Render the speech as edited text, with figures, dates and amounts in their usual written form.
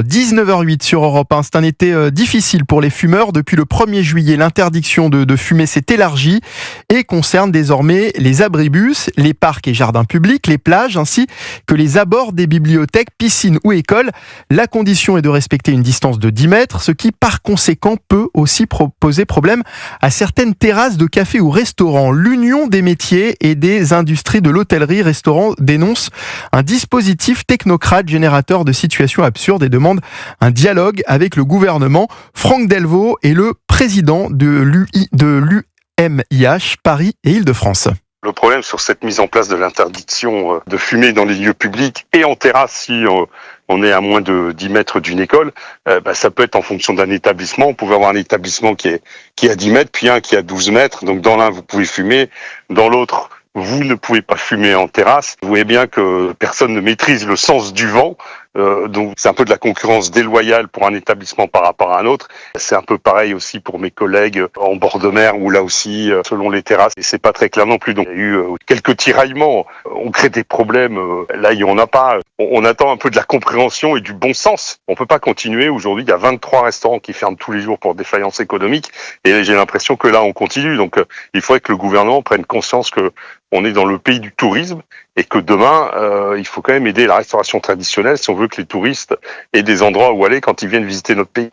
19h08 sur Europe 1. C'est un été difficile pour les fumeurs. Depuis le 1er juillet, l'interdiction de fumer s'est élargie et concerne désormais les abribus, les parcs et jardins publics, les plages ainsi que les abords des bibliothèques, piscines ou écoles. La condition est de respecter une distance de 10 mètres, ce qui par conséquent peut aussi poser problème à certaines terrasses de cafés ou restaurants. L'Union des métiers et des industries de l'hôtellerie-restaurant dénonce un dispositif technocrate générateur de situations absurdes et demande un dialogue avec le gouvernement. Franck Delvaux est le président de l'UMIH Paris et Île-de-France. Le problème sur cette mise en place de l'interdiction de fumer dans les lieux publics et en terrasse si on est à moins de 10 mètres d'une école, ça peut être en fonction d'un établissement. On pouvait avoir un établissement qui est à 10 mètres, puis un qui est à 12 mètres. Donc dans l'un, vous pouvez fumer, dans l'autre, vous ne pouvez pas fumer en terrasse. Vous voyez bien que personne ne maîtrise le sens du vent. Donc c'est un peu de la concurrence déloyale pour un établissement par rapport à un autre. C'est un peu pareil aussi pour mes collègues en bord de mer où là aussi, selon les terrasses, et c'est pas très clair non plus. Donc il y a eu quelques tiraillements. On crée des problèmes. Là, il y en a pas. On attend un peu de la compréhension et du bon sens. On peut pas continuer. Aujourd'hui, il y a 23 restaurants qui ferment tous les jours pour défaillance économique. Et j'ai l'impression que là, on continue. Donc il faudrait que le gouvernement prenne conscience que on est dans le pays du tourisme et que demain, il faut quand même aider la restauration traditionnelle si on veut que les touristes aient des endroits où aller quand ils viennent visiter notre pays.